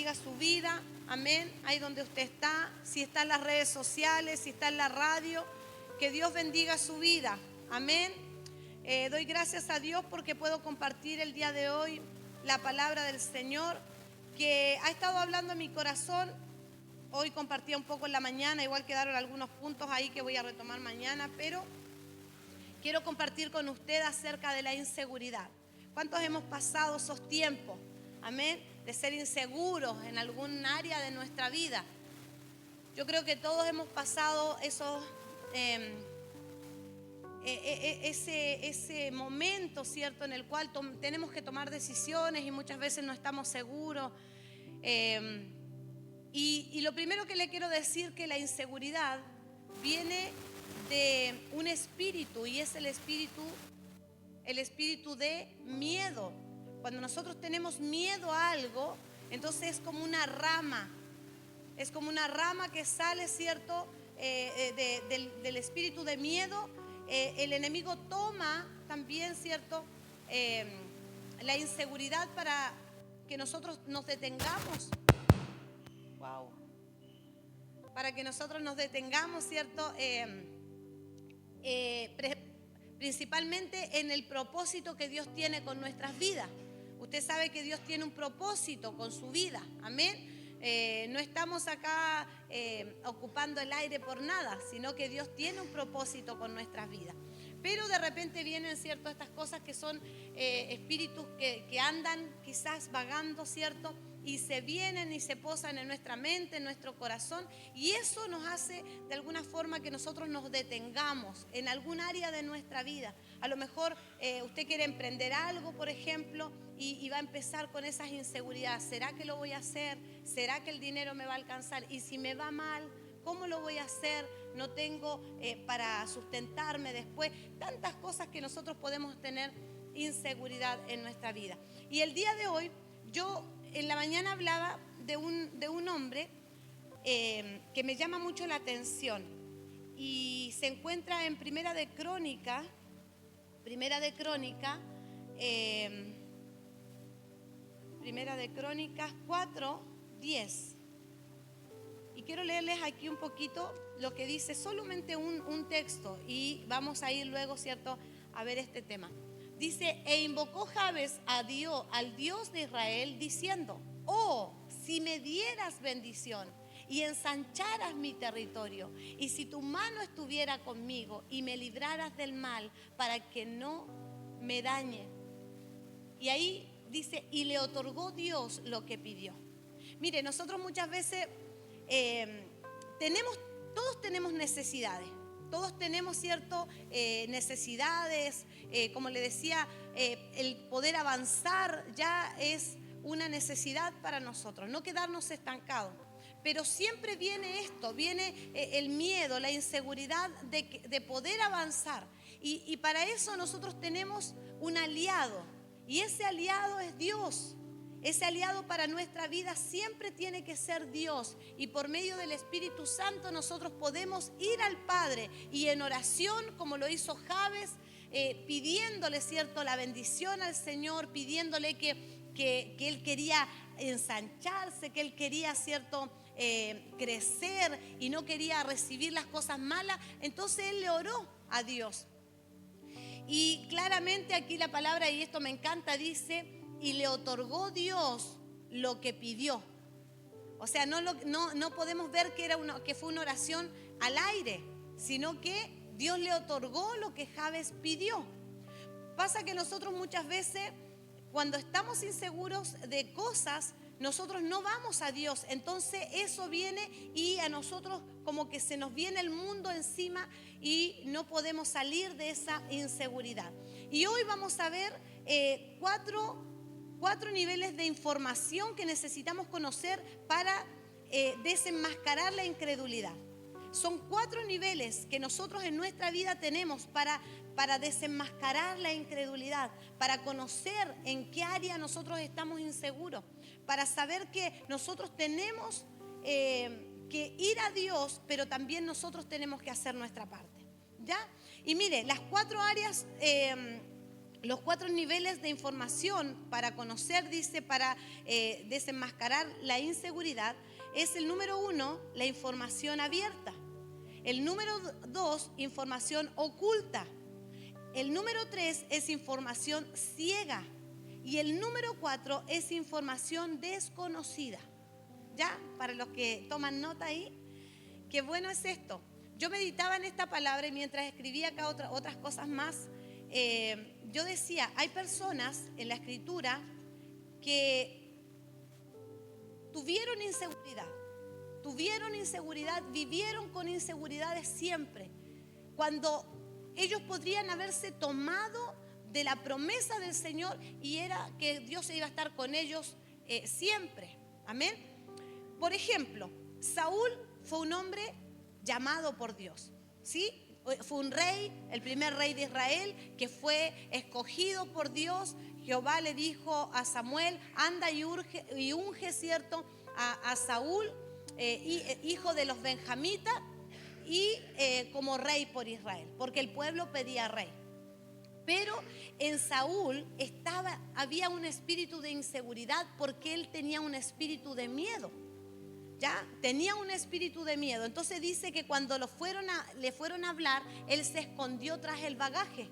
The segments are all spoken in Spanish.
bendiga su vida. Amén. Ahí donde usted está, si está en las redes sociales, si está en la radio, que Dios bendiga su vida. Amén. Doy gracias a Dios porque puedo compartir el día de hoy la palabra del Señor que ha estado hablando en mi corazón. Hoy compartía un poco en la mañana, igual quedaron algunos puntos ahí que voy a retomar mañana, pero quiero compartir con usted acerca de la inseguridad. ¿Cuántos hemos pasado esos tiempos? Amén. De ser inseguros en algún área de nuestra vida. Yo creo que todos hemos pasado ese momento, ¿cierto?, en el cual tenemos que tomar decisiones y muchas veces no estamos seguros. Y lo primero que le quiero decir que la inseguridad viene de un espíritu, y es el espíritu de miedo. Cuando nosotros tenemos miedo a algo, entonces es como una rama que sale, ¿cierto?, del espíritu de miedo. El enemigo toma también, ¿cierto?, la inseguridad para que nosotros nos detengamos. Wow. Para que nosotros nos detengamos, ¿cierto? Principalmente en el propósito que Dios tiene con nuestras vidas. Usted sabe que Dios tiene un propósito con su vida. Amén. No estamos acá ocupando el aire por nada, sino que Dios tiene un propósito con nuestras vidas. Pero de repente vienen, ¿cierto?, estas cosas que son espíritus que andan quizás vagando, ¿cierto?, y se vienen y se posan en nuestra mente, en nuestro corazón, y eso nos hace de alguna forma que nosotros nos detengamos en algún área de nuestra vida. A lo mejor usted quiere emprender algo, por ejemplo, y va a empezar con esas inseguridades. ¿Será que lo voy a hacer? ¿Será que el dinero me va a alcanzar? Y si me va mal, ¿cómo lo voy a hacer? No tengo para sustentarme después. Tantas cosas que nosotros podemos tener inseguridad en nuestra vida. Y el día de hoy, yo en la mañana hablaba de un hombre que me llama mucho la atención. Y se encuentra en Primera de Crónicas 4:10. Y quiero leerles aquí un poquito lo que dice, solamente un texto, y vamos a ir luego, ¿cierto?, a ver este tema. Dice: e invocó Jabes al Dios de Israel, diciendo: oh, si me dieras bendición y ensancharas mi territorio, y si tu mano estuviera conmigo y me libraras del mal para que no me dañe. Y ahí dice: y le otorgó Dios lo que pidió. Mire, nosotros muchas veces todos tenemos necesidades. Todos tenemos, ¿cierto?, necesidades. Como le decía, el poder avanzar ya es una necesidad para nosotros, no quedarnos estancados. Pero siempre viene el miedo, la inseguridad de poder avanzar. Y para eso nosotros tenemos un aliado, y ese aliado es Dios. Ese aliado para nuestra vida siempre tiene que ser Dios, y por medio del Espíritu Santo nosotros podemos ir al Padre y en oración, como lo hizo Jabes, pidiéndole, ¿cierto?, la bendición al Señor, pidiéndole que él quería ensancharse, que él quería, ¿cierto?, crecer y no quería recibir las cosas malas. Entonces él le oró a Dios. Y claramente aquí la palabra, y esto me encanta, dice: y le otorgó Dios lo que pidió. O sea, no podemos ver que fue una oración al aire, sino que Dios le otorgó lo que Jabes pidió. Pasa que nosotros muchas veces, cuando estamos inseguros de cosas, nosotros no vamos a Dios. Entonces eso viene y a nosotros como que se nos viene el mundo encima y no podemos salir de esa inseguridad. Y hoy vamos a ver cuatro niveles de información que necesitamos conocer para desenmascarar la incredulidad. Son 4 niveles que nosotros en nuestra vida tenemos para desenmascarar la incredulidad, para conocer en qué área nosotros estamos inseguros, para saber que nosotros tenemos que ir a Dios, pero también nosotros tenemos que hacer nuestra parte, ¿ya? Y mire, las 4 áreas Los 4 niveles de información para conocer, dice, para desenmascarar la inseguridad, es el número 1, la información abierta. El número 2, información oculta. El número 3 es información ciega. Y el número 4 es información desconocida. ¿Ya? Para los que toman nota ahí, qué bueno es esto. Yo meditaba en esta palabra y mientras escribía acá otras cosas más, yo decía, hay personas en la Escritura que tuvieron inseguridad, vivieron con inseguridades siempre, cuando ellos podrían haberse tomado de la promesa del Señor y era que Dios iba a estar con ellos siempre. Amén. Por ejemplo, Saúl fue un hombre llamado por Dios, ¿sí? Fue un rey, el primer rey de Israel, que fue escogido por Dios. Jehová le dijo a Samuel, anda y unge, ¿cierto?, a Saúl, hijo de los benjamitas, y como rey por Israel, porque el pueblo pedía rey. Pero en Saúl había un espíritu de inseguridad porque él tenía un espíritu de miedo. Ya tenía un espíritu de miedo. Entonces dice que cuando le fueron a hablar, él se escondió tras el bagaje.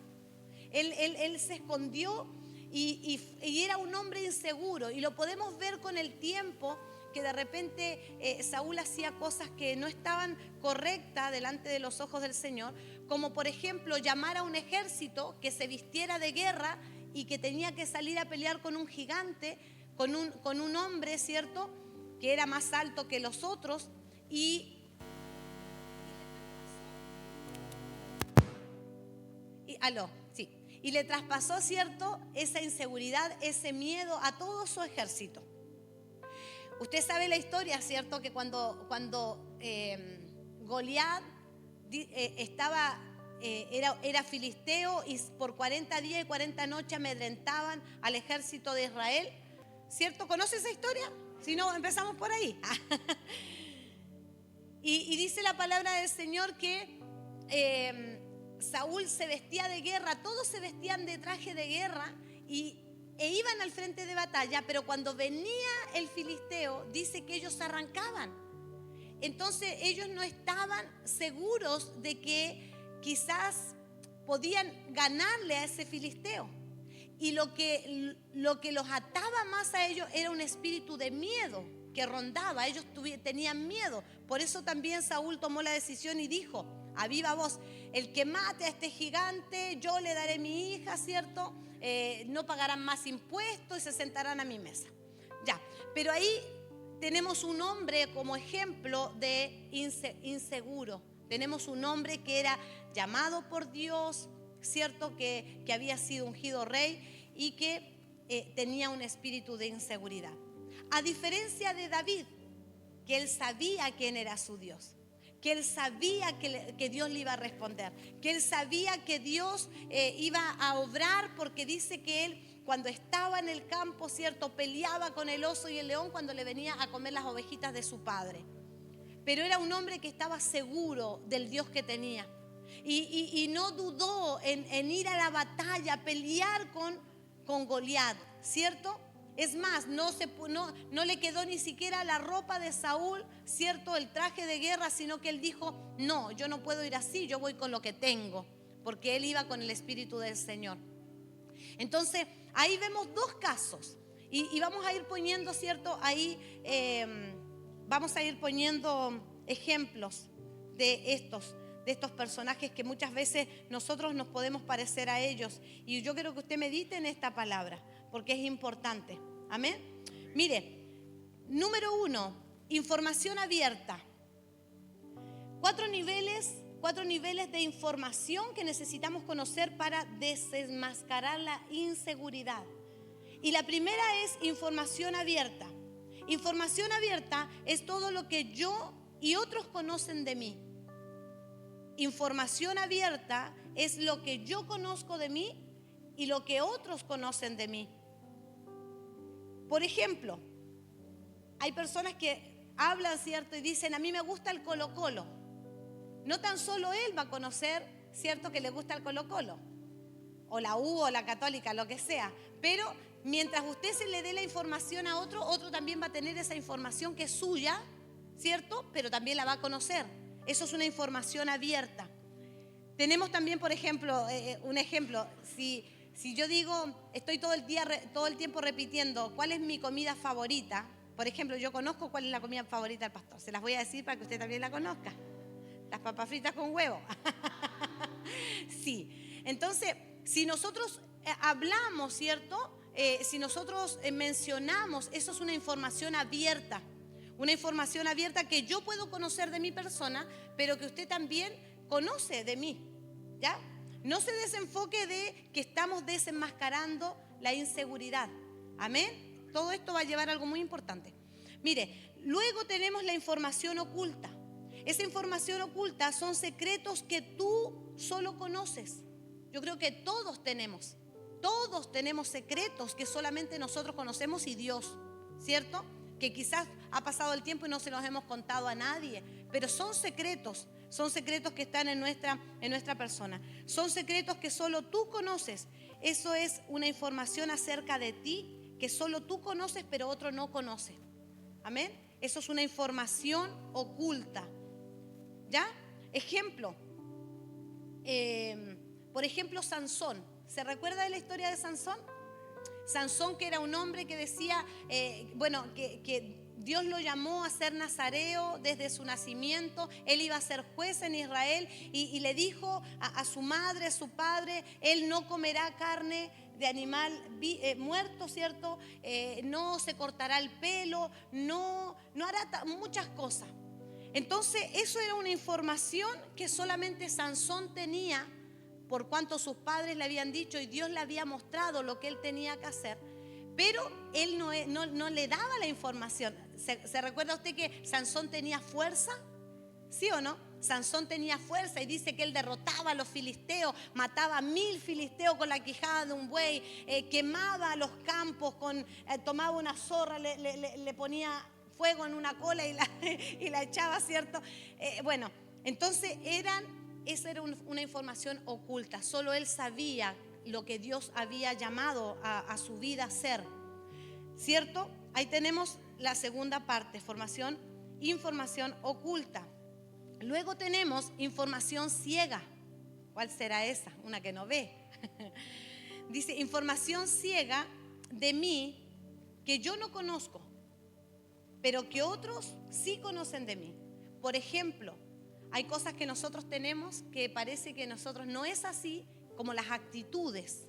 Él se escondió y era un hombre inseguro. Y lo podemos ver con el tiempo, que de repente Saúl hacía cosas que no estaban correctas delante de los ojos del Señor, como por ejemplo llamar a un ejército que se vistiera de guerra y que tenía que salir a pelear con un gigante, con un hombre, ¿cierto?, que era más alto que los otros, y le traspasó, ¿cierto?, esa inseguridad, ese miedo a todo su ejército. Usted sabe la historia, ¿cierto?, que cuando Goliat era filisteo y por 40 días y 40 noches amedrentaban al ejército de Israel, ¿cierto? ¿Conoce esa historia? Si no, empezamos por ahí. y dice la palabra del Señor que Saúl se vestía de guerra, todos se vestían de traje de guerra e iban al frente de batalla, pero cuando venía el filisteo, dice que ellos arrancaban. Entonces ellos no estaban seguros de que quizás podían ganarle a ese filisteo. Y lo que los ataba más a ellos era un espíritu de miedo que rondaba. Ellos tenían miedo. Por eso también Saúl tomó la decisión y dijo a viva voz: el que mate a este gigante, yo le daré mi hija, ¿cierto? No pagarán más impuestos y se sentarán a mi mesa. Ya, pero ahí tenemos un hombre como ejemplo de inseguro. Tenemos un hombre que era llamado por Dios, ¿cierto?, que había sido ungido rey y que tenía un espíritu de inseguridad. A diferencia de David, que él sabía quién era su Dios, que él sabía que Dios le iba a responder, que él sabía que Dios iba a obrar, porque dice que él, cuando estaba en el campo, ¿cierto?, peleaba con el oso y el león cuando le venía a comer las ovejitas de su padre. Pero era un hombre que estaba seguro del Dios que tenía. Y no dudó en ir a la batalla, a pelear con Goliat, ¿cierto? Es más, no le quedó ni siquiera la ropa de Saúl, ¿cierto?, el traje de guerra, sino que él dijo: no, yo no puedo ir así, yo voy con lo que tengo, porque él iba con el Espíritu del Señor. Entonces, ahí vemos dos casos y vamos a ir poniendo, ¿cierto?, ahí vamos a ir poniendo ejemplos de estos personajes que muchas veces nosotros nos podemos parecer a ellos. Y yo quiero que usted medite en esta palabra, porque es importante. Amén. Mire, número 1, información abierta. 4 niveles de información que necesitamos conocer para desenmascarar la inseguridad. Y la primera es información abierta. Información abierta es todo lo que yo y otros conocen de mí. Información abierta es lo que yo conozco de mí y lo que otros conocen de mí. Por ejemplo, hay personas que hablan, ¿cierto?, y dicen: a mí me gusta el Colo-Colo. No tan solo él va a conocer, ¿cierto?, que le gusta el Colo-Colo. o la U o la católica, lo que sea. Pero mientras usted se le dé la información a otro, otro también va a tener esa información que es suya, ¿cierto? Pero también la va a conocer. Eso es una información abierta. Tenemos también, por ejemplo, un ejemplo, si yo digo, estoy todo el tiempo repitiendo cuál es mi comida favorita, por ejemplo, yo conozco cuál es la comida favorita del pastor, se las voy a decir para que usted también la conozca, las papas fritas con huevo. Sí, entonces, si nosotros hablamos, ¿cierto? Si nosotros mencionamos, eso es una información abierta que yo puedo conocer de mi persona, pero que usted también conoce de mí, ¿ya? No se desenfoque de que estamos desenmascarando la inseguridad, amén. Todo esto va a llevar a algo muy importante. Mire, luego tenemos la información oculta. Esa información oculta son secretos que tú solo conoces. Yo creo que todos tenemos secretos que solamente nosotros conocemos y Dios, ¿cierto? Que quizás ha pasado el tiempo y no se los hemos contado a nadie, pero son secretos que están en nuestra persona. Son secretos que solo tú conoces. Eso es una información acerca de ti que solo tú conoces, pero otro no conoce. Amén. Eso es una información oculta. ¿Ya? Ejemplo. Por ejemplo, Sansón. ¿Se recuerda de la historia de Sansón? Sansón, que era un hombre que decía, que Dios lo llamó a ser nazareo desde su nacimiento. Él iba a ser juez en Israel y le dijo a su madre, a su padre, él no comerá carne de animal muerto, ¿cierto? No se cortará el pelo, no hará muchas cosas. Entonces, eso era una información que solamente Sansón tenía, por cuanto sus padres le habían dicho y Dios le había mostrado lo que él tenía que hacer, pero él no le daba la información. ¿Se recuerda usted que Sansón tenía fuerza? ¿Sí o no? Sansón tenía fuerza y dice que él derrotaba a los filisteos, mataba a 1000 filisteos con la quijada de un buey, quemaba los campos, tomaba una zorra, le ponía fuego en una cola y la echaba, ¿cierto? Entonces esa era una información oculta. Solo él sabía lo que Dios había llamado a su vida a ser, ¿cierto? Ahí tenemos la segunda parte, información oculta. Luego tenemos información ciega. ¿Cuál será esa? Una que no ve. Dice, información ciega de mí que yo no conozco, pero que otros sí conocen de mí. Por ejemplo, hay cosas que nosotros tenemos que parece que nosotros no es así, como las actitudes,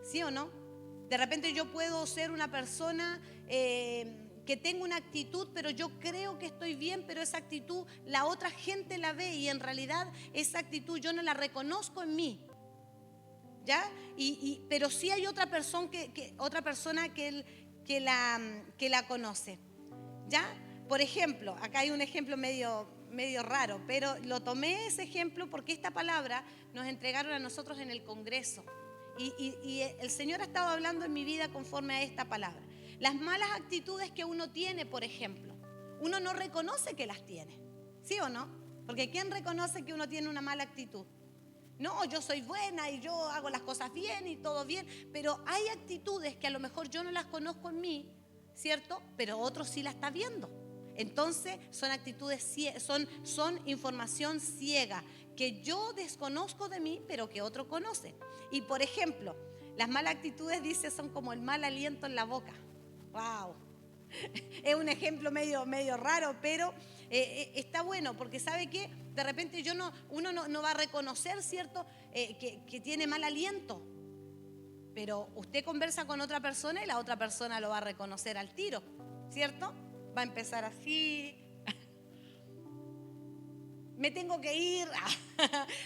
¿sí o no? De repente yo puedo ser una persona que tengo una actitud, pero yo creo que estoy bien, pero esa actitud la otra gente la ve y en realidad esa actitud yo no la reconozco en mí, ¿ya? Pero sí hay otra persona que la conoce, ¿ya? Por ejemplo, acá hay un ejemplo medio raro, pero lo tomé ese ejemplo porque esta palabra nos entregaron a nosotros en el Congreso y el Señor ha estado hablando en mi vida conforme a esta palabra. Las malas actitudes que uno tiene, por ejemplo, uno no reconoce que las tiene, ¿sí o no? Porque ¿quién reconoce que uno tiene una mala actitud? No, yo soy buena y yo hago las cosas bien y todo bien, pero hay actitudes que a lo mejor yo no las conozco en mí, ¿cierto? Pero otro sí la está viendo. Entonces son actitudes, son información ciega que yo desconozco de mí, pero que otro conoce. Y por ejemplo, las malas actitudes, dice, son como el mal aliento en la boca. ¡Wow! Es un ejemplo medio raro, pero está bueno, porque ¿sabe qué? De repente uno no va a reconocer, ¿cierto? Que tiene mal aliento. Pero usted conversa con otra persona y la otra persona lo va a reconocer al tiro, ¿cierto? Va a empezar así, me tengo que ir,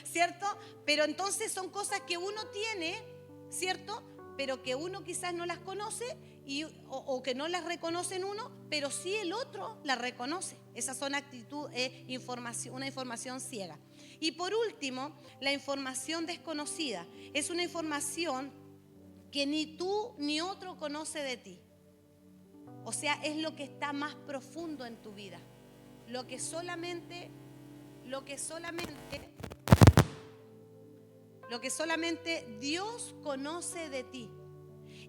¿cierto? Pero entonces son cosas que uno tiene, ¿cierto? Pero que uno quizás no las conoce o que no las reconoce en uno, pero sí el otro las reconoce. Esas son una información ciega. Y por último, la información desconocida. Es una información que ni tú ni otro conoce de ti. O sea, es lo que está más profundo en tu vida. Lo que solamente lo que solamente Dios conoce de ti.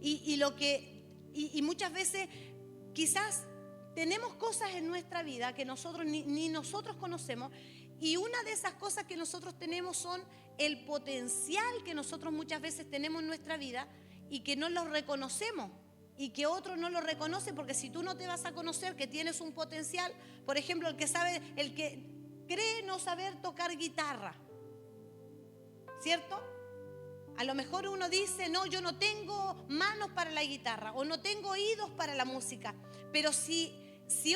Y muchas veces quizás tenemos cosas en nuestra vida que nosotros ni nosotros conocemos, y una de esas cosas que nosotros tenemos son el potencial que nosotros muchas veces tenemos en nuestra vida y que no lo reconocemos y que otro no lo reconoce, porque si tú no te vas a conocer que tienes un potencial, por ejemplo, el que cree no saber tocar guitarra, ¿cierto? A lo mejor uno dice, no, yo no tengo manos para la guitarra o no tengo oídos para la música. Pero si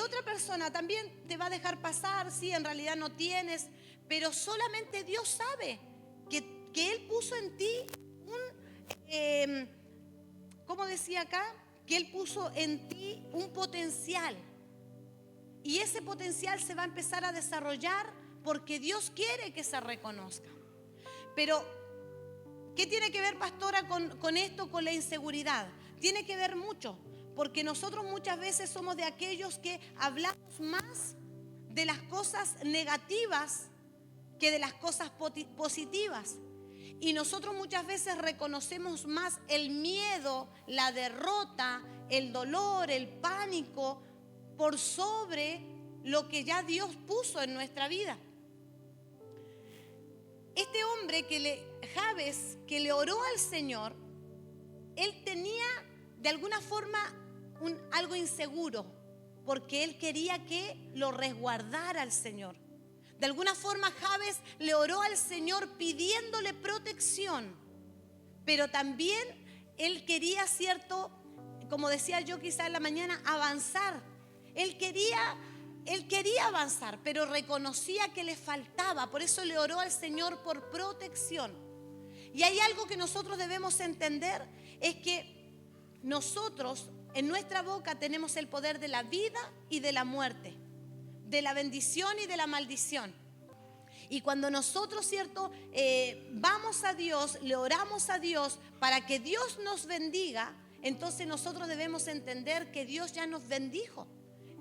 otra persona también te va a dejar pasar, sí, en realidad no tienes, pero solamente Dios sabe que Él puso en ti ¿cómo decía acá? Que Él puso en ti un potencial. Y ese potencial se va a empezar a desarrollar porque Dios quiere que se reconozca. Pero ¿qué tiene que ver, pastora, con esto, con la inseguridad? Tiene que ver mucho, porque nosotros muchas veces somos de aquellos que hablamos más de las cosas negativas que de las cosas positivas. Y nosotros muchas veces reconocemos más el miedo, la derrota, el dolor, el pánico, por sobre lo que ya Dios puso en nuestra vida. Este hombre Jabes, que le oró al Señor, él tenía de alguna forma algo inseguro, porque él quería que lo resguardara al Señor. De alguna forma Jabes le oró al Señor pidiéndole protección, pero también él quería, cierto, como decía yo quizá en la mañana, avanzar. Él quería avanzar, pero reconocía que le faltaba. Por eso le oró al Señor por protección. Y hay algo que nosotros debemos entender, es que nosotros en nuestra boca tenemos el poder de la vida y de la muerte, de la bendición y de la maldición. Y cuando nosotros, cierto, vamos a Dios, le oramos a Dios para que Dios nos bendiga, entonces nosotros debemos entender que Dios ya nos bendijo,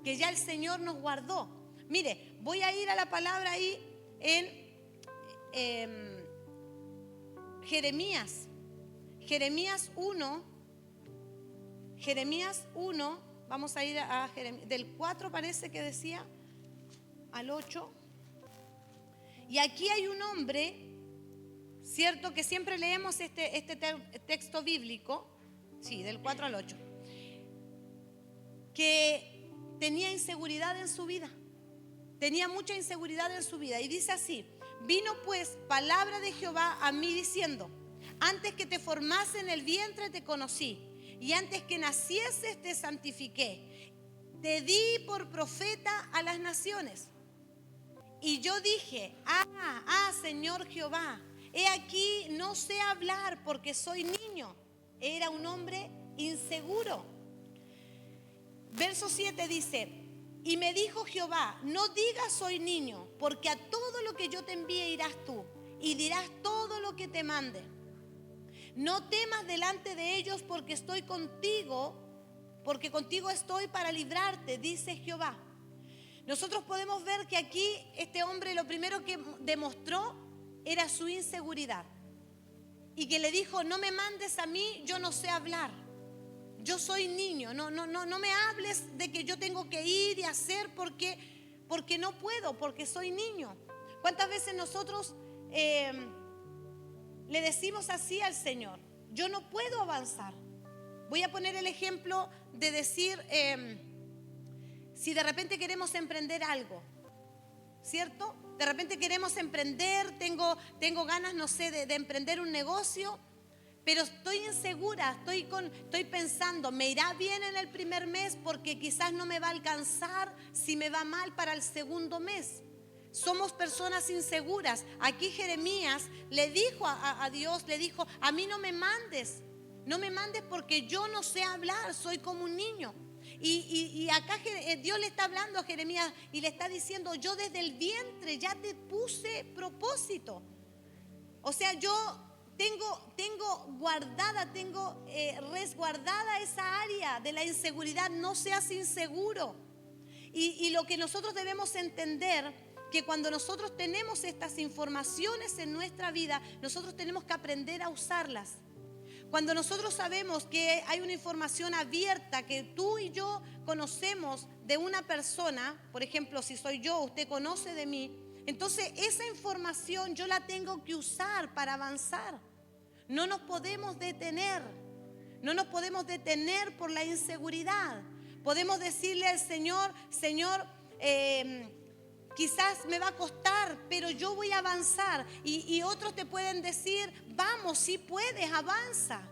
que ya el Señor nos guardó. Mire, voy a ir a la palabra ahí en Jeremías 1, vamos a ir a Jeremías, del 4 parece que decía, al 8. Y aquí hay un hombre, cierto, que siempre leemos este texto bíblico, sí, del 4 al 8, que tenía inseguridad en su vida, tenía mucha inseguridad en su vida. Y dice así: vino pues palabra de Jehová a mí diciendo, antes que te formase en el vientre te conocí, y antes que nacieses te santifiqué, te di por profeta a las naciones. Y yo dije, Señor Jehová, he aquí no sé hablar porque soy niño. Era un hombre inseguro. Verso 7 dice, y me dijo Jehová, no digas soy niño, porque a todo lo que yo te envíe irás tú, y dirás todo lo que te mande. No temas delante de ellos, porque estoy contigo, porque contigo estoy para librarte, dice Jehová. Nosotros podemos ver que aquí este hombre lo primero que demostró era su inseguridad. Y que le dijo, no me mandes a mí, yo no sé hablar. Yo soy niño, no me hables de que yo tengo que ir y hacer porque no puedo, porque soy niño. ¿Cuántas veces nosotros le decimos así al Señor? Yo no puedo avanzar. Voy a poner el ejemplo de decir, si de repente queremos emprender algo, ¿cierto? De repente queremos emprender, tengo ganas, no sé, de emprender un negocio, pero estoy insegura, estoy pensando, ¿me irá bien en el primer mes? Porque quizás no me va a alcanzar si me va mal para el segundo mes. Somos personas inseguras. Aquí Jeremías le dijo a Dios, le dijo, a mí no me mandes porque yo no sé hablar, soy como un niño. Y acá Dios le está hablando a Jeremías y le está diciendo, yo desde el vientre ya te puse propósito. O sea, yo tengo guardada, resguardada esa área de la inseguridad. No seas inseguro. Y lo que nosotros debemos entender que cuando nosotros tenemos estas informaciones en nuestra vida, nosotros tenemos que aprender a usarlas. Cuando nosotros sabemos que hay una información abierta que tú y yo conocemos de una persona, por ejemplo, si soy yo, usted conoce de mí, entonces esa información yo la tengo que usar para avanzar. No nos podemos detener. No nos podemos detener por la inseguridad. Podemos decirle al Señor, Señor, quizás me va a costar, pero yo voy a avanzar. Y otros te pueden decir, vamos, si puedes, avanza.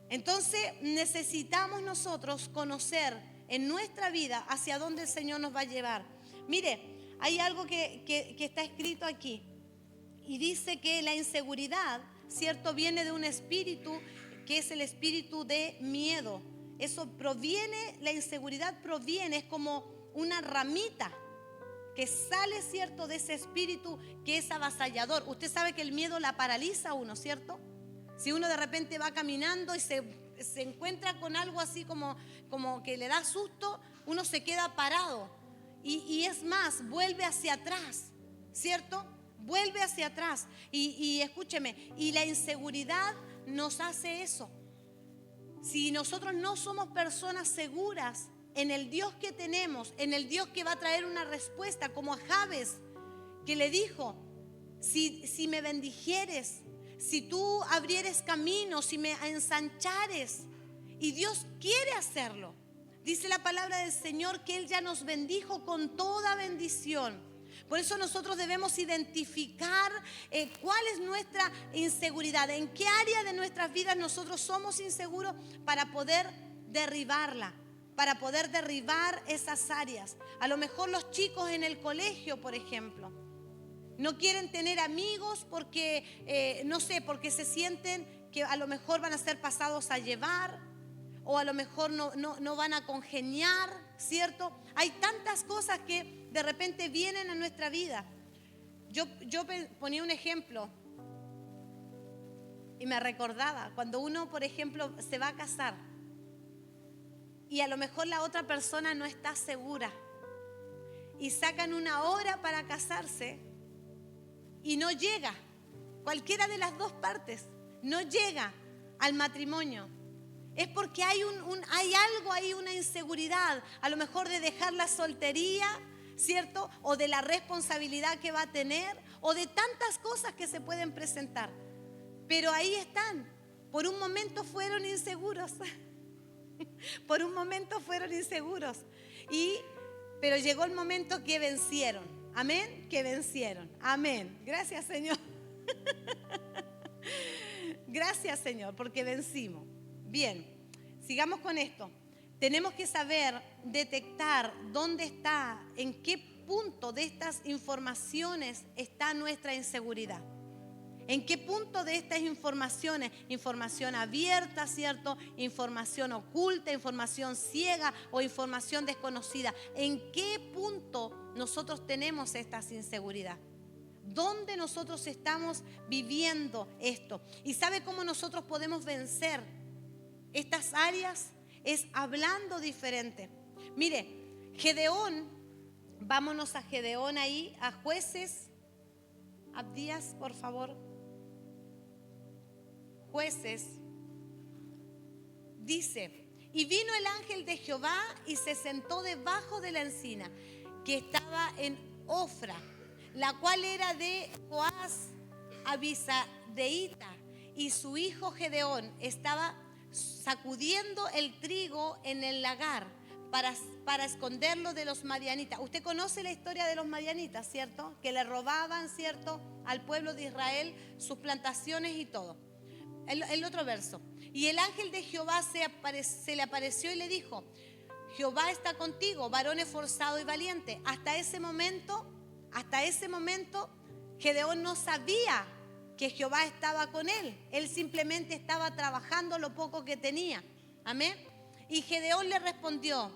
Entonces necesitamos nosotros conocer en nuestra vida hacia dónde el Señor nos va a llevar. Mire, hay algo que está escrito aquí. Y dice que la inseguridad, ¿cierto?, viene de un espíritu que es el espíritu de miedo. Eso proviene, la inseguridad proviene, es como una ramita que sale, ¿cierto?, de ese espíritu que es avasallador. Usted sabe que el miedo la paraliza a uno, ¿cierto? Si uno de repente va caminando y se encuentra con algo así como que le da susto, uno se queda parado. Y es más, vuelve hacia atrás, ¿cierto? Vuelve hacia atrás. Y escúcheme, y la inseguridad nos hace eso. Si nosotros no somos personas seguras en el Dios que tenemos, en el Dios que va a traer una respuesta, como a Jabes, que le dijo, si me bendijeres, si tú abrieres camino, si me ensanchares, y Dios quiere hacerlo. Dice la palabra del Señor que Él ya nos bendijo con toda bendición. Por eso nosotros debemos identificar cuál es nuestra inseguridad, en qué área de nuestras vidas nosotros somos inseguros para poder derribarla, para poder derribar esas áreas. A lo mejor los chicos en el colegio, por ejemplo, no quieren tener amigos porque, no sé, porque se sienten que a lo mejor van a ser pasados a llevar o a lo mejor no van a congeniar, ¿cierto? Hay tantas cosas que de repente vienen a nuestra vida. Yo ponía un ejemplo y me recordaba cuando uno, por ejemplo, se va a casar y a lo mejor la otra persona no está segura y sacan una hora para casarse y no llega, cualquiera de las dos partes no llega al matrimonio. Es porque hay algo ahí, una inseguridad, a lo mejor de dejar la soltería, ¿cierto? O de la responsabilidad que va a tener, o de tantas cosas que se pueden presentar. Pero ahí están. Por un momento fueron inseguros. Por un momento fueron inseguros. Pero llegó el momento que vencieron. Amén, que vencieron. Amén. Gracias, Señor. Gracias, Señor, porque vencimos. Bien, sigamos con esto. Tenemos que saber detectar dónde está, en qué punto de estas informaciones está nuestra inseguridad. ¿En qué punto de estas informaciones? Información abierta, ¿cierto? Información oculta, información ciega o información desconocida. ¿En qué punto nosotros tenemos esta inseguridad? ¿Dónde nosotros estamos viviendo esto? ¿Y sabe cómo nosotros podemos vencer estas áreas? Es hablando diferente. Mire, Gedeón, vámonos a Gedeón ahí, a Jueces. Abdías, por favor. Jueces. Dice, y vino el ángel de Jehová y se sentó debajo de la encina que estaba en Ofra, la cual era de Joás Abisadeita, y su hijo Gedeón estaba sacudiendo el trigo en el lagar para esconderlo de los madianitas. Usted conoce la historia de los madianitas, ¿cierto? Que le robaban, ¿cierto?, al pueblo de Israel sus plantaciones y todo. El otro verso. Y el ángel de Jehová se le apareció y le dijo, Jehová está contigo, varón esforzado y valiente. Hasta ese momento, Gedeón no sabía que Jehová estaba con él. Él simplemente estaba trabajando lo poco que tenía. Amén. Y Gedeón le respondió,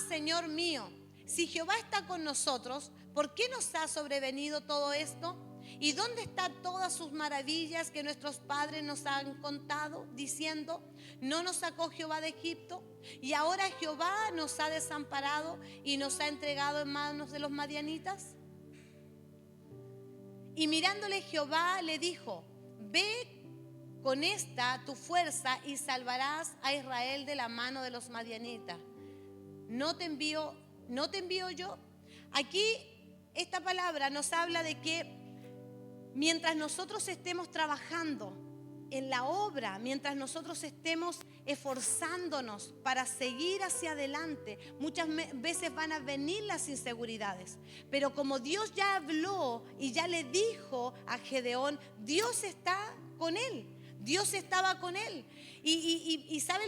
Señor mío, si Jehová está con nosotros, ¿por qué nos ha sobrevenido todo esto? ¿Y dónde están todas sus maravillas que nuestros padres nos han contado, diciendo, no nos sacó Jehová de Egipto? Y ahora Jehová nos ha desamparado y nos ha entregado en manos de los madianitas. Y mirándole Jehová le dijo, ve con esta tu fuerza y salvarás a Israel de la mano de los madianitas. ¿No te envío yo? Aquí esta palabra nos habla de que mientras nosotros estemos trabajando en la obra, mientras nosotros estemos esforzándonos para seguir hacia adelante, muchas veces van a venir las inseguridades. Pero como Dios ya habló y ya le dijo a Gedeón, Dios está con él. Dios estaba con él. Y ¿sabe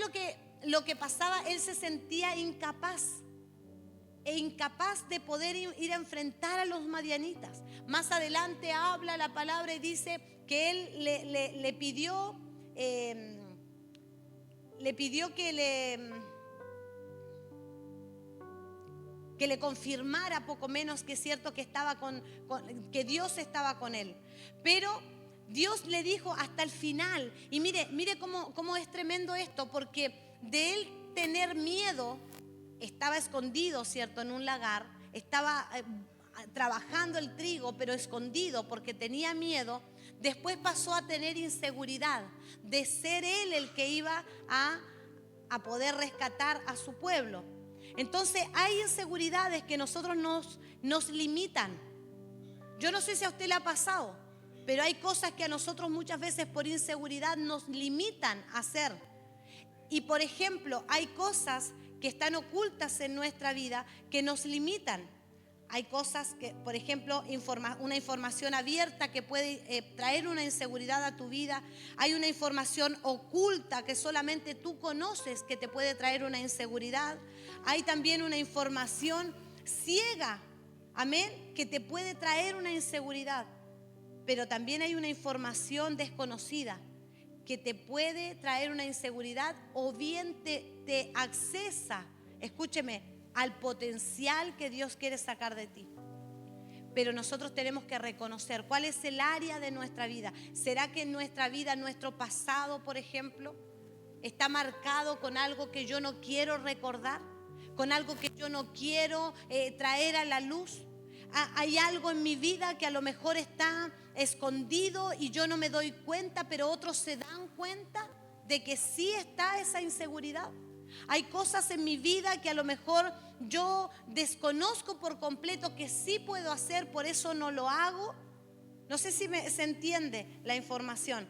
lo que pasaba? Él se sentía incapaz de poder ir a enfrentar a los madianitas. Más adelante habla la palabra y dice que él le pidió que le confirmara poco menos que es cierto que que Dios estaba con él. Pero Dios le dijo hasta el final, y mire cómo es tremendo esto, porque de él tener miedo, estaba escondido, ¿cierto?, en un lagar, estaba trabajando el trigo, pero escondido porque tenía miedo. Después pasó a tener inseguridad de ser él el que iba a poder rescatar a su pueblo. Entonces hay inseguridades que nosotros nos limitan. Yo no sé si a usted le ha pasado, pero hay cosas que a nosotros muchas veces por inseguridad nos limitan a hacer. Y por ejemplo, hay cosas que están ocultas en nuestra vida que nos limitan. Hay cosas que, por ejemplo, una información abierta que puede traer una inseguridad a tu vida. Hay una información oculta que solamente tú conoces que te puede traer una inseguridad. Hay también una información ciega, amén, que te puede traer una inseguridad. Pero también hay una información desconocida que te puede traer una inseguridad o bien te accesa, escúcheme, al potencial que Dios quiere sacar de ti. Pero nosotros tenemos que reconocer cuál es el área de nuestra vida. ¿Será que en nuestra vida, nuestro pasado, por ejemplo, está marcado con algo que yo no quiero recordar? ¿Con algo que yo no quiero traer a la luz? Hay algo en mi vida que a lo mejor está escondido y yo no me doy cuenta, pero otros se dan cuenta de que sí está esa inseguridad. Hay cosas en mi vida que a lo mejor yo desconozco por completo que sí puedo hacer, por eso no lo hago. No sé si se entiende la información.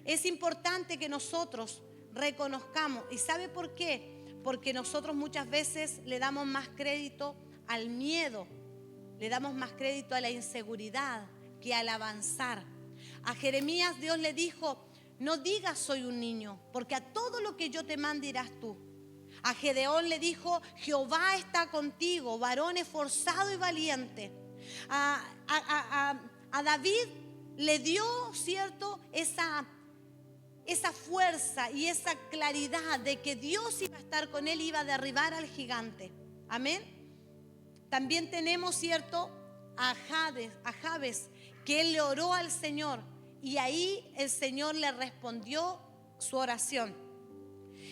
Es importante que nosotros reconozcamos. ¿Y sabe por qué? Porque nosotros muchas veces le damos más crédito al miedo, le damos más crédito a la inseguridad que al avanzar. A Jeremías Dios le dijo, no digas soy un niño, porque a todo lo que yo te mande irás tú. A Gedeón le dijo, Jehová está contigo, varón esforzado y valiente. A David le dio, ¿cierto?, esa fuerza y esa claridad de que Dios iba a estar con él, iba a derribar al gigante. Amén. También tenemos, ¿cierto?, a Jabes, que él le oró al Señor y ahí el Señor le respondió su oración.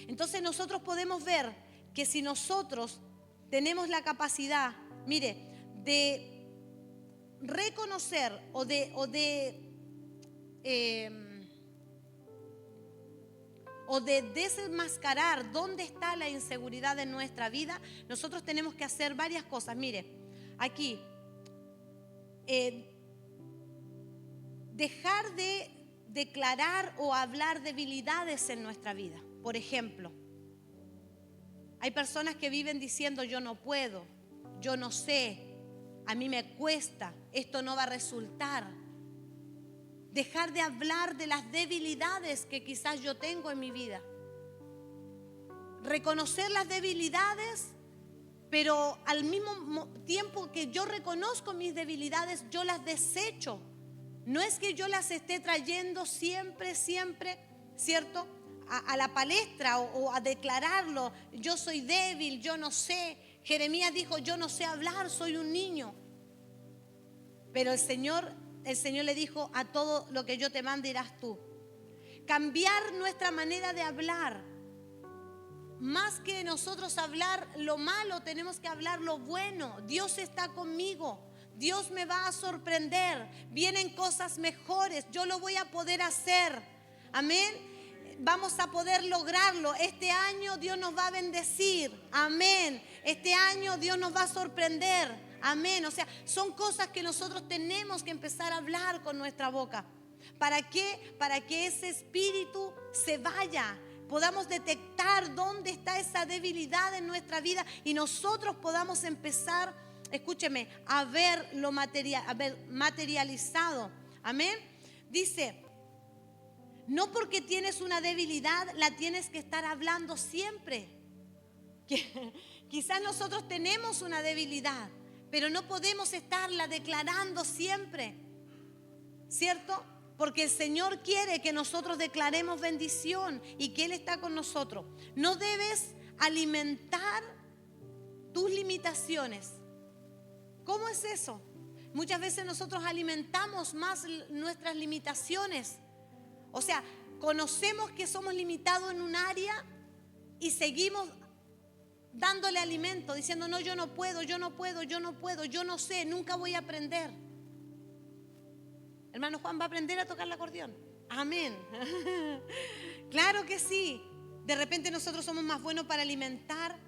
Entonces nosotros podemos ver que si nosotros tenemos la capacidad, mire, de reconocer o de desenmascarar dónde está la inseguridad en nuestra vida, nosotros tenemos que hacer varias cosas. Mire, aquí, dejar de declarar o hablar debilidades en nuestra vida. Por ejemplo, hay personas que viven diciendo yo no puedo, yo no sé, a mí me cuesta, esto no va a resultar. Dejar de hablar de las debilidades que quizás yo tengo en mi vida. Reconocer las debilidades, pero al mismo tiempo que yo reconozco mis debilidades, yo las desecho. No es que yo las esté trayendo siempre, ¿cierto?, a la palestra o a declararlo. Yo soy débil, yo no sé. Jeremías dijo, yo no sé hablar, soy un niño. Pero el Señor el Señor le dijo, a todo lo que yo te mande irás tú. Cambiar nuestra manera de hablar. Más que nosotros hablar lo malo, tenemos que hablar lo bueno. Dios está conmigo. Dios me va a sorprender. Vienen cosas mejores. Yo lo voy a poder hacer. Amén. Vamos a poder lograrlo. Este año Dios nos va a bendecir. Amén. Este año Dios nos va a sorprender. Amén. O sea, son cosas que nosotros tenemos que empezar a hablar con nuestra boca. ¿Para qué? Para que ese espíritu se vaya. Podamos detectar dónde está esa debilidad en nuestra vida y nosotros podamos empezar, escúcheme, a ver lo materializado. Amén. Dice, no porque tienes una debilidad la tienes que estar hablando siempre. Quizás nosotros tenemos una debilidad, pero no podemos estarla declarando siempre, ¿cierto? Porque el Señor quiere que nosotros declaremos bendición y que Él está con nosotros. No debes alimentar tus limitaciones. ¿Cómo es eso? Muchas veces nosotros alimentamos más nuestras limitaciones. O sea, conocemos que somos limitados en un área y seguimos dándole alimento, diciendo, no, yo no puedo, yo no puedo, yo no puedo, yo no sé, nunca voy a aprender. Hermano Juan va a aprender a tocar el acordeón. Amén. Claro que sí. De repente nosotros somos más buenos para alimentar,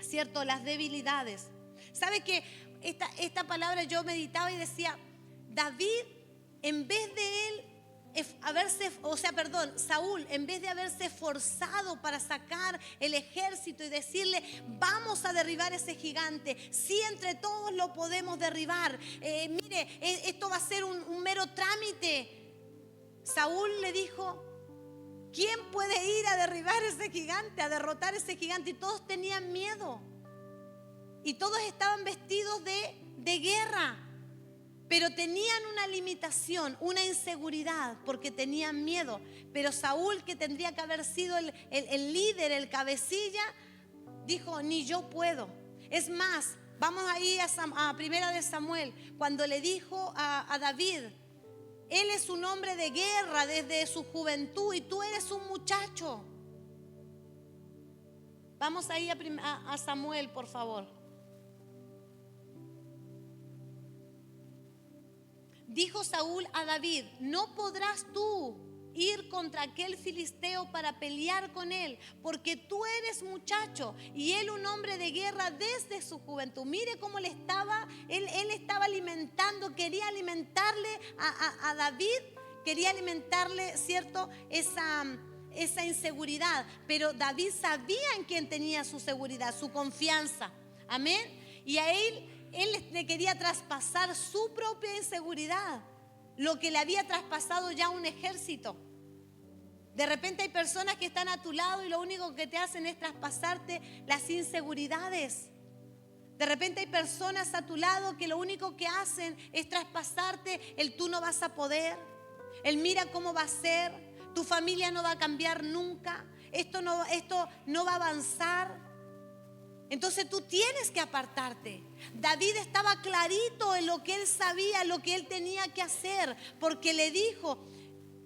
¿cierto?, las debilidades. ¿Sabe que esta palabra yo meditaba y decía, David, en vez de él Saúl, en vez de haberse esforzado para sacar el ejército y decirle, vamos a derribar ese gigante, si entre todos lo podemos derribar, mire, esto va a ser un mero trámite. Saúl le dijo, ¿quién puede ir a derribar ese gigante, a derrotar ese gigante? Y todos tenían miedo. Y todos estaban vestidos de guerra. Pero tenían una limitación, una inseguridad, porque tenían miedo. Pero Saúl, que tendría que haber sido el líder, el cabecilla, dijo, ni yo puedo. Es más, vamos ahí a Primera de Samuel, cuando le dijo a David, él es un hombre de guerra desde su juventud y tú eres un muchacho. Vamos ahí a Samuel, por favor. Dijo Saúl a David, no podrás tú ir contra aquel filisteo para pelear con él, porque tú eres muchacho y él un hombre de guerra desde su juventud. Mire cómo él estaba alimentando, quería alimentarle a David, quería alimentarle, ¿cierto?, esa inseguridad. Pero David sabía en quién tenía su seguridad, su confianza. Amén. Y a él le quería traspasar su propia inseguridad, lo que le había traspasado ya un ejército. De repente hay personas que están a tu lado y lo único que te hacen es traspasarte las inseguridades. De repente hay personas a tu lado que lo único que hacen es traspasarte el tú no vas a poder, el mira cómo va a ser, tu familia no va a cambiar nunca, esto no va a avanzar. Entonces tú tienes que apartarte. David estaba clarito en lo que él sabía, lo que él tenía que hacer, porque le dijo,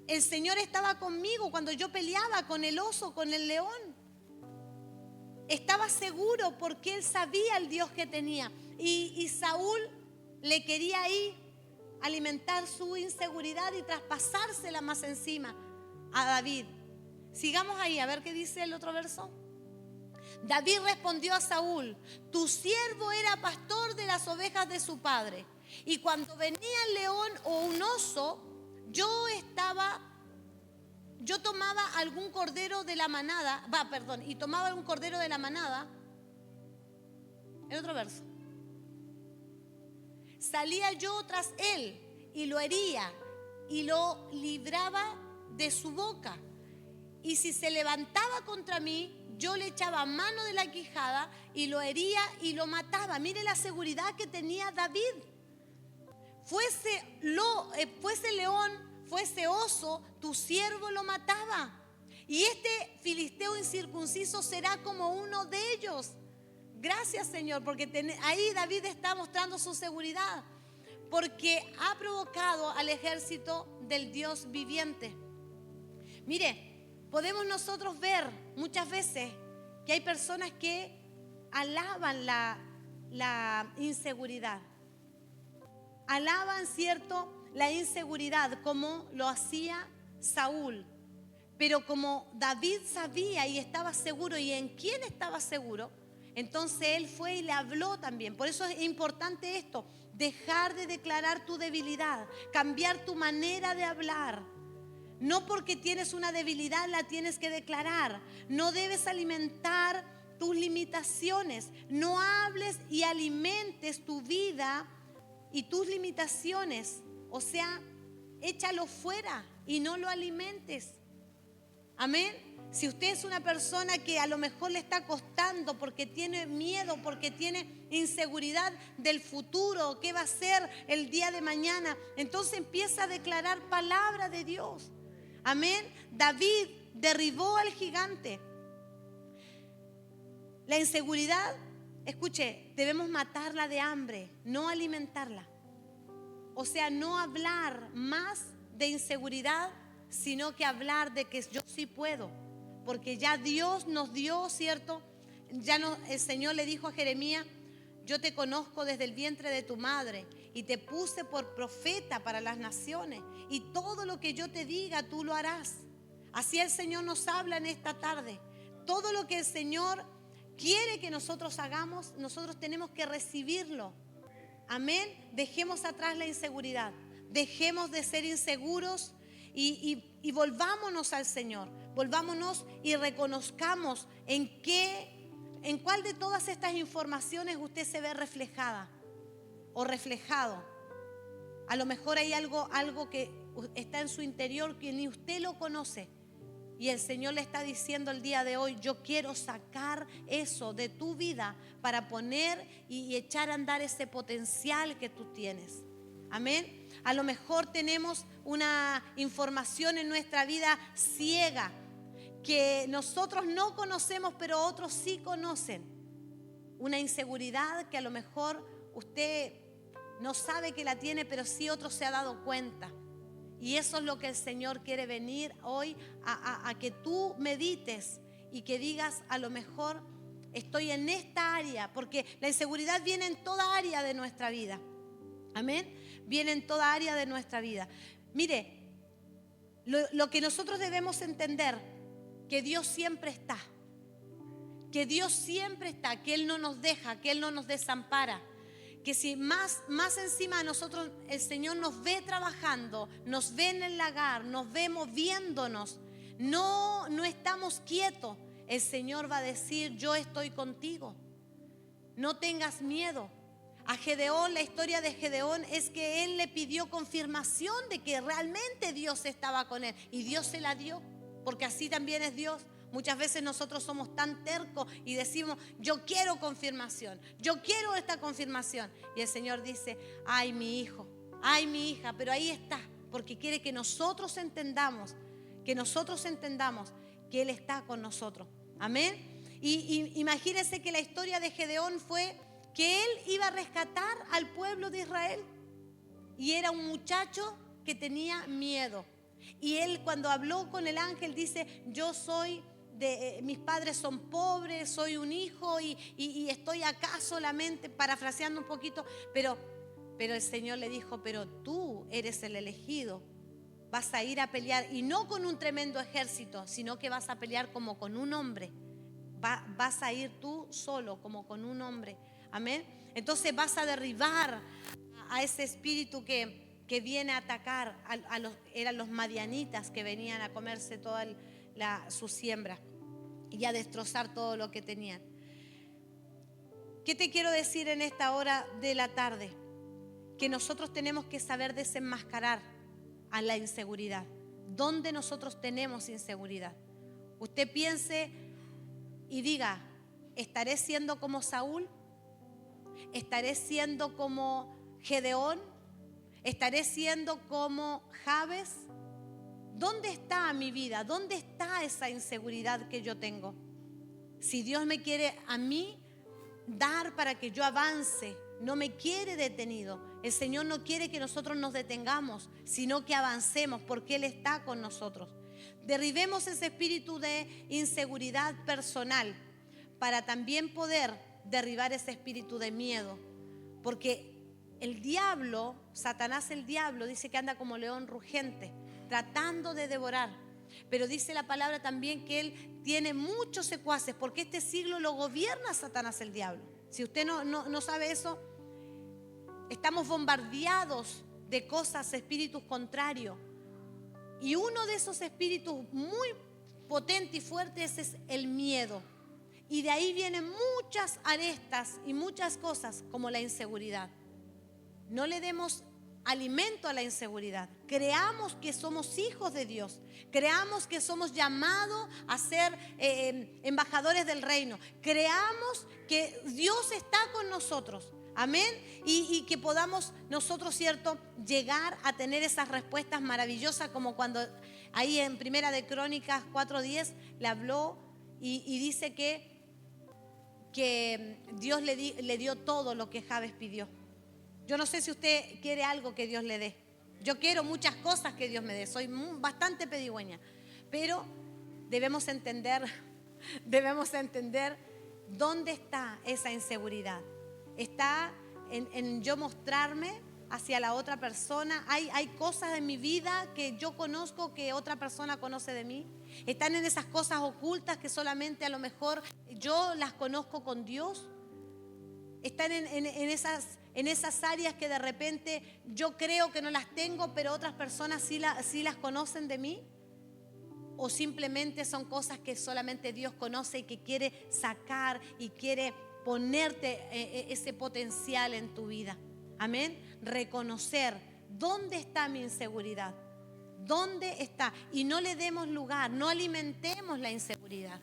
el Señor estaba conmigo cuando yo peleaba con el oso, con el león. Estaba seguro porque él sabía el Dios que tenía. Y Saúl le quería ahí alimentar su inseguridad y traspasársela más encima a David. Sigamos ahí, a ver qué dice el otro verso. David respondió a Saúl, tu siervo era pastor de las ovejas de su padre, y cuando venía el león o un oso, yo tomaba algún cordero de la manada, tomaba algún cordero de la manada. El otro verso. Salía yo tras él y lo hería y lo libraba de su boca. Y si se levantaba contra mí, yo le echaba mano de la quijada y lo hería y lo mataba. Mire la seguridad que tenía David. Fuese león, fuese oso, tu siervo lo mataba. Y este filisteo incircunciso será como uno de ellos. Gracias, Señor, porque ahí David está mostrando su seguridad. porque ha provocado al ejército del Dios viviente. Mire, podemos nosotros ver muchas veces que hay personas que alaban la inseguridad. Alaban, ¿cierto?, la inseguridad como lo hacía Saúl. Pero como David sabía y estaba seguro, ¿y en quién estaba seguro? Entonces él fue y le habló también. Por eso es importante esto, dejar de declarar tu debilidad, cambiar tu manera de hablar. No porque tienes una debilidad la tienes que declarar. No debes alimentar tus limitaciones. No hables y alimentes tu vida y tus limitaciones. O sea, échalo fuera y no lo alimentes. Amén. Si usted es una persona que a lo mejor le está costando porque tiene miedo, porque tiene inseguridad del futuro, qué va a ser el día de mañana, entonces empieza a declarar palabra de Dios. Amén. David derribó al gigante. La inseguridad, escuche, debemos matarla de hambre, no alimentarla. O sea, no hablar más de inseguridad, sino que hablar de que yo sí puedo. Porque ya Dios nos dio, ¿cierto? El Señor le dijo a Jeremías: yo te conozco desde el vientre de tu madre y te puse por profeta para las naciones, y todo lo que yo te diga tú lo harás. Así el Señor nos habla en esta tarde. Todo lo que el Señor quiere que nosotros hagamos, nosotros tenemos que recibirlo. Amén. Dejemos atrás la inseguridad. Dejemos de ser inseguros y volvámonos al Señor. Volvámonos y reconozcamos en cuál de todas estas informaciones usted se ve reflejada o reflejado. A lo mejor hay algo que está en su interior que ni usted lo conoce. Y el Señor le está diciendo el día de hoy: yo quiero sacar eso de tu vida para poner y echar a andar ese potencial que tú tienes. Amén. A lo mejor tenemos una información en nuestra vida ciega que nosotros no conocemos, pero otros sí conocen. Una inseguridad que a lo mejor usted no sabe que la tiene, pero sí otro se ha dado cuenta. Y eso es lo que el Señor quiere venir hoy a que tú medites y que digas: a lo mejor estoy en esta área, porque la inseguridad viene en toda área de nuestra vida. Amén. Viene en toda área de nuestra vida. Mire, lo que nosotros debemos entender, que Dios siempre está. Que Dios siempre está, que Él no nos deja, que Él no nos desampara. Que si más encima de nosotros el Señor nos ve trabajando, nos ve en el lagar, nos ve moviéndonos, no estamos quietos, el Señor va a decir: yo estoy contigo, no tengas miedo. A Gedeón, la historia de Gedeón es que él le pidió confirmación de que realmente Dios estaba con él, y Dios se la dio, porque así también es Dios. Muchas veces nosotros somos tan tercos y decimos: yo quiero confirmación, yo quiero esta confirmación. Y el Señor dice: ay, mi hijo, ay, mi hija, pero ahí está, porque quiere que nosotros entendamos que Él está con nosotros. Amén. Y imagínense que la historia de Gedeón fue que él iba a rescatar al pueblo de Israel. Y era un muchacho que tenía miedo. Y él, cuando habló con el ángel, dice: yo soy mis padres son pobres, soy un hijo y estoy acá solamente, parafraseando un poquito, pero el Señor le dijo: pero tú eres el elegido, vas a ir a pelear, y no con un tremendo ejército, sino que vas a pelear como con un hombre. Vas a ir tú solo, como con un hombre. Amén. Entonces vas a derribar a ese espíritu que viene a atacar eran los madianitas, que venían a comerse toda su siembra y a destrozar todo lo que tenían. ¿Qué te quiero decir en esta hora de la tarde? Que nosotros tenemos que saber desenmascarar a la inseguridad. ¿Dónde nosotros tenemos inseguridad? Usted piense y diga: ¿estaré siendo como Saúl? ¿Estaré siendo como Gedeón? ¿Estaré siendo como Jabes? ¿Dónde está mi vida? ¿Dónde está esa inseguridad que yo tengo? Si Dios me quiere a mí dar para que yo avance. No me quiere detenido. El Señor no quiere que nosotros nos detengamos, sino que avancemos porque Él está con nosotros. Derribemos ese espíritu de inseguridad personal para también poder derribar ese espíritu de miedo. Porque el diablo, Satanás el diablo, dice que anda como león rugente, tratando de devorar. Pero dice la palabra también que él tiene muchos secuaces, porque este siglo lo gobierna Satanás el diablo. Si usted no sabe eso, estamos bombardeados de cosas, espíritus contrarios. Y uno de esos espíritus muy potente y fuertes es el miedo. Y de ahí vienen muchas arestas y muchas cosas como la inseguridad. No le demos alimento a la inseguridad. Creamos que somos hijos de Dios. Creamos que somos llamados a ser embajadores del reino. Creamos que Dios está con nosotros. Amén. Y que podamos nosotros, ¿cierto?, llegar a tener esas respuestas maravillosas, como cuando ahí en Primera de Crónicas 4:10 le habló y dice que Dios le dio todo lo que Jabes pidió. Yo no sé si usted quiere algo que Dios le dé. Yo quiero muchas cosas que Dios me dé. Soy bastante pedigüeña. Pero debemos entender dónde está esa inseguridad. Está en yo mostrarme hacia la otra persona. Hay cosas en mi vida que yo conozco que otra persona conoce de mí. Están en esas cosas ocultas que solamente a lo mejor yo las conozco con Dios. Están en esas áreas que de repente yo creo que no las tengo, pero otras personas sí las conocen de mí. O simplemente son cosas que solamente Dios conoce y que quiere sacar y quiere ponerte ese potencial en tu vida. Amén. Reconocer dónde está mi inseguridad. ¿Dónde está? Y no le demos lugar, no alimentemos la inseguridad.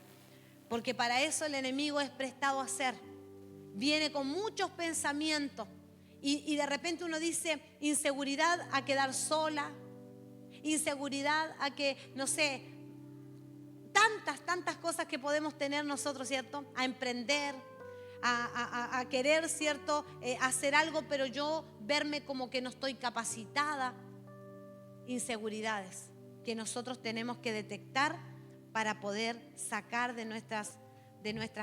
Porque para eso el enemigo es prestado a hacer. Viene con muchos pensamientos. Y de repente uno dice inseguridad a quedar sola. Inseguridad a que, no sé, tantas cosas que podemos tener nosotros, ¿cierto? A emprender, a querer, ¿cierto? Hacer algo, pero yo verme como que no estoy capacitada. Inseguridades que nosotros tenemos que detectar para poder sacar de nuestras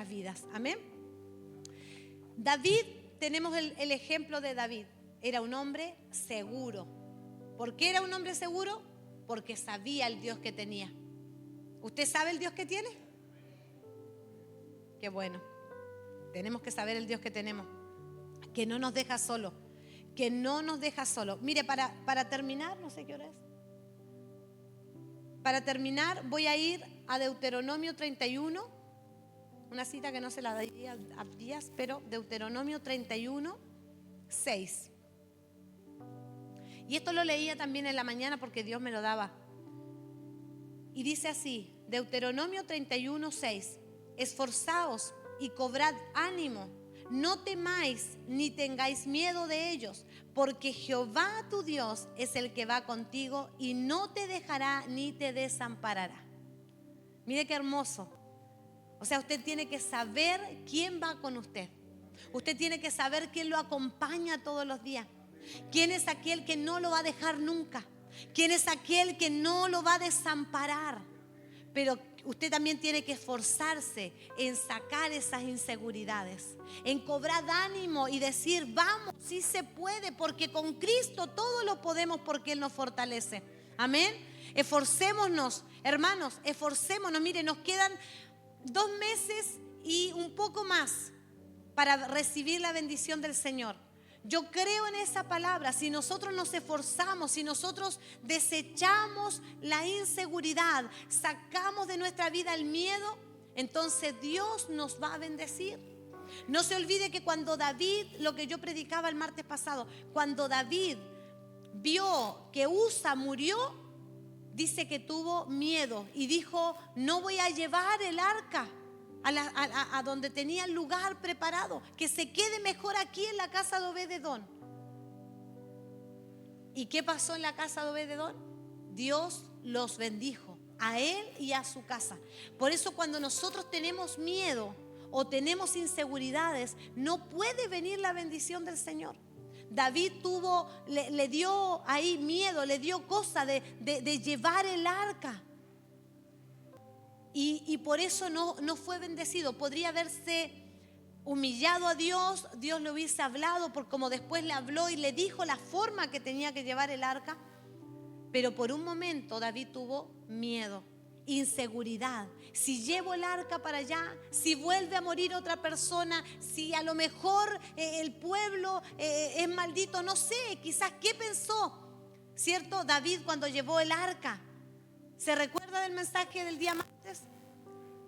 vidas. Amén. David, tenemos el ejemplo de David. Era un hombre seguro. ¿Por qué era un hombre seguro? Porque sabía el Dios que tenía. ¿Usted sabe el Dios que tiene? Qué bueno. Tenemos que saber el Dios que tenemos, que no nos deja solo, que no nos deja solo. Mire, para terminar, no sé qué hora es. Para terminar, voy a ir a Deuteronomio 31, una cita que no se la daría a Díaz, pero Deuteronomio 31, 6. Y esto lo leía también en la mañana porque Dios me lo daba. Y dice así, Deuteronomio 31, 6. Esforzaos y cobrad ánimo, no temáis ni tengáis miedo de ellos, porque Jehová tu Dios es el que va contigo y no te dejará ni te desamparará. Mire qué hermoso. O sea, usted tiene que saber quién va con usted. Usted tiene que saber quién lo acompaña todos los días. ¿Quién es aquel que no lo va a dejar nunca? ¿Quién es aquel que no lo va a desamparar? Pero usted también tiene que esforzarse en sacar esas inseguridades, en cobrar ánimo y decir, vamos, sí se puede, porque con Cristo todo lo podemos porque Él nos fortalece. Amén. Esforcémonos, hermanos, esforcémonos. Mire, nos quedan 2 meses y un poco más para recibir la bendición del Señor. Yo creo en esa palabra. Si nosotros nos esforzamos, si nosotros desechamos la inseguridad, sacamos de nuestra vida el miedo, entonces Dios nos va a bendecir. No se olvide que cuando David, lo que yo predicaba el martes pasado, cuando David vio que Usa murió, dice que tuvo miedo y dijo, no voy a llevar el arca a donde tenía el lugar preparado, que se quede mejor aquí en la casa de Obed-edom. ¿Y qué pasó en la casa de Obed-edom? Dios los bendijo a él y a su casa. Por eso cuando nosotros tenemos miedo o tenemos inseguridades, no puede venir la bendición del Señor. David le dio ahí miedo, le dio cosa de llevar el arca. Y por eso no fue bendecido. Podría haberse humillado a Dios, Dios le hubiese hablado, por como después le habló y le dijo la forma que tenía que llevar el arca. Pero por un momento David tuvo miedo, inseguridad. Si llevo el arca para allá, si vuelve a morir otra persona, si a lo mejor el pueblo es maldito, no sé, quizás qué pensó, ¿cierto? David cuando llevó el arca. ¿Se recuerda del mensaje del día martes?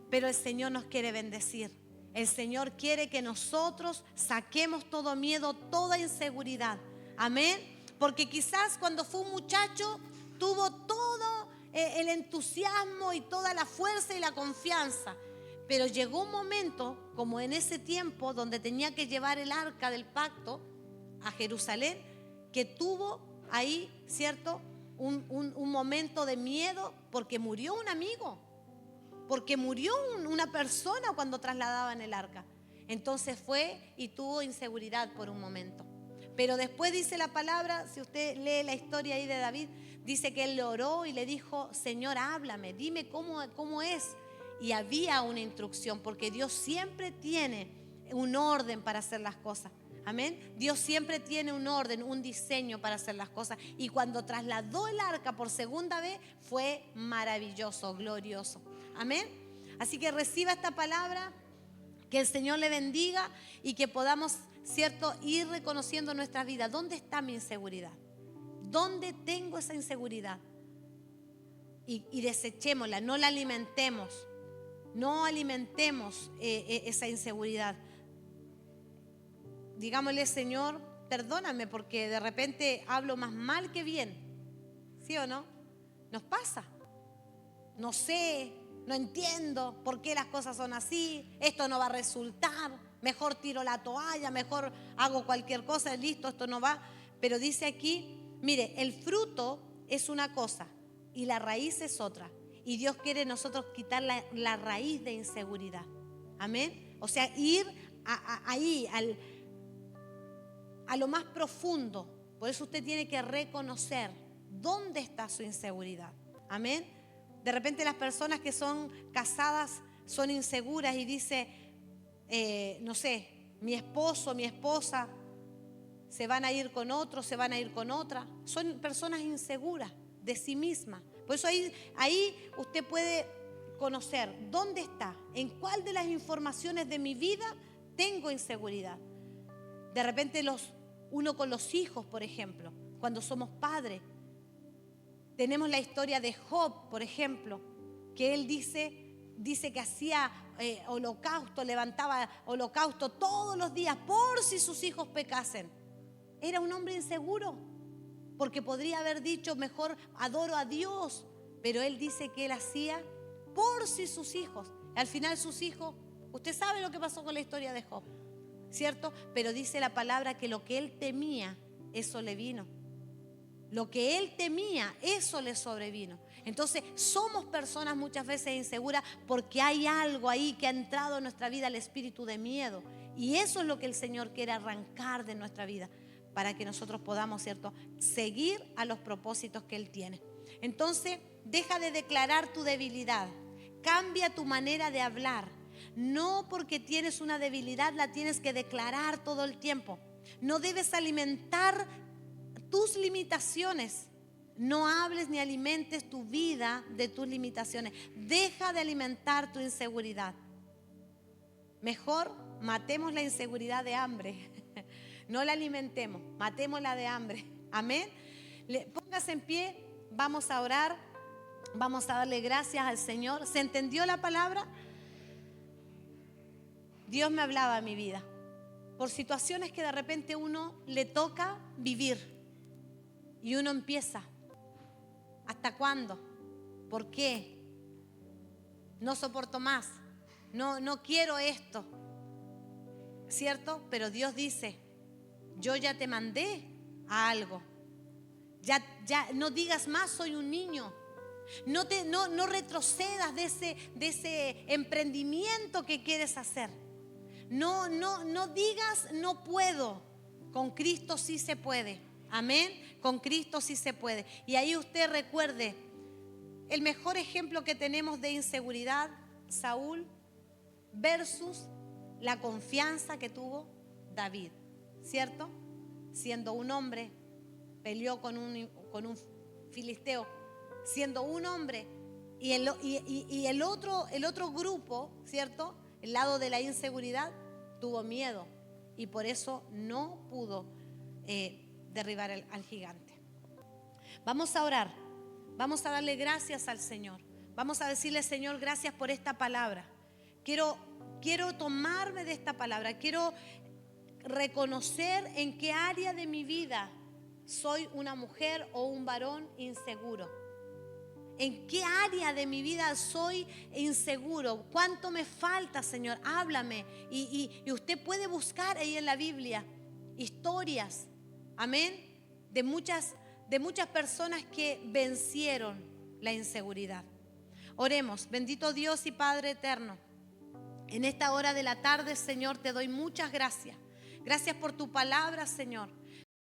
Pero el Señor nos quiere bendecir. El Señor quiere que nosotros saquemos todo miedo, toda inseguridad. Amén. Porque quizás cuando fue un muchacho tuvo todo el entusiasmo y toda la fuerza y la confianza. Pero llegó un momento, como en ese tiempo, donde tenía que llevar el arca del pacto a Jerusalén, que tuvo ahí, ¿cierto?, un momento de miedo porque murió un amigo, porque murió una persona cuando trasladaban el arca. Entonces fue y tuvo inseguridad por un momento. Pero después dice la palabra, si usted lee la historia ahí de David, dice que él le oró y le dijo: Señor, háblame, dime cómo es. Y había una instrucción, porque Dios siempre tiene un orden para hacer las cosas. Amén. Dios siempre tiene un orden, un diseño para hacer las cosas. Y cuando trasladó el arca por segunda vez, fue maravilloso, glorioso. Amén. Así que reciba esta palabra, que el Señor le bendiga y que podamos, ¿cierto?, ir reconociendo en nuestra vida dónde está mi inseguridad, dónde tengo esa inseguridad. Y desechémosla, no la alimentemos, no alimentemos esa inseguridad. Digámosle: Señor, perdóname porque de repente hablo más mal que bien. ¿Sí o no? Nos pasa. No sé, no entiendo por qué las cosas son así. Esto no va a resultar. Mejor tiro la toalla, mejor hago cualquier cosa, listo, esto no va. Pero dice aquí, mire, el fruto es una cosa y la raíz es otra. Y Dios quiere nosotros quitar la raíz de inseguridad. Amén. O sea, ir ahí a lo más profundo. Por eso usted tiene que reconocer dónde está su inseguridad. Amén. De repente las personas que son casadas son inseguras y dice, no sé, mi esposo, mi esposa se van a ir con otro, se van a ir con otra. Son personas inseguras de sí mismas. Por eso ahí usted puede conocer dónde está, en cuál de las informaciones de mi vida tengo inseguridad. De repente uno con los hijos, por ejemplo, cuando somos padres. Tenemos la historia de Job, por ejemplo, que él dice que hacía holocausto, levantaba holocausto todos los días por si sus hijos pecasen. Era un hombre inseguro, porque podría haber dicho: mejor adoro a Dios, pero él dice que él hacía por si sus hijos. Al final sus hijos, usted sabe lo que pasó con la historia de Job, ¿cierto? Pero dice la palabra que lo que él temía, eso le vino. Lo que él temía, eso le sobrevino. Entonces somos personas muchas veces inseguras porque hay algo ahí que ha entrado en nuestra vida, el espíritu de miedo. Y eso es lo que el Señor quiere arrancar de nuestra vida, para que nosotros podamos, ¿cierto?, seguir a los propósitos que Él tiene. Entonces, deja de declarar tu debilidad. Cambia tu manera de hablar. No porque tienes una debilidad la tienes que declarar todo el tiempo. No debes alimentar tus limitaciones. No hables ni alimentes tu vida de tus limitaciones. Deja de alimentar tu inseguridad. Mejor matemos la inseguridad de hambre. No la alimentemos, matémosla de hambre. Amén. Póngase en pie, vamos a orar, vamos a darle gracias al Señor. ¿Se entendió la palabra? Dios me hablaba a mi vida por situaciones que de repente uno le toca vivir. Y uno empieza, ¿hasta cuándo? ¿Por qué? No soporto más, no quiero esto, ¿cierto? Pero Dios dice, yo ya te mandé a algo. Ya no digas más, soy un niño. No retrocedas de ese emprendimiento que quieres hacer. No digas no puedo. Con Cristo sí se puede. Amén. Con Cristo sí se puede. Y ahí usted recuerde, el mejor ejemplo que tenemos de inseguridad, Saúl, versus la confianza que tuvo David, ¿cierto? Siendo un hombre, peleó con un filisteo, siendo un hombre, y el otro grupo, ¿cierto? El lado de la inseguridad, tuvo miedo y por eso no pudo derribar al gigante. Vamos a orar, vamos a darle gracias al Señor, vamos a decirle: Señor, gracias por esta palabra. Quiero tomarme de esta palabra, quiero reconocer en qué área de mi vida soy una mujer o un varón inseguro. ¿En qué área de mi vida soy inseguro? ¿Cuánto me falta, Señor? Háblame. Y usted puede buscar ahí en la Biblia historias, amén, de muchas personas que vencieron la inseguridad. Oremos. Bendito Dios y Padre eterno, en esta hora de la tarde, Señor, te doy muchas gracias. Gracias por tu palabra, Señor.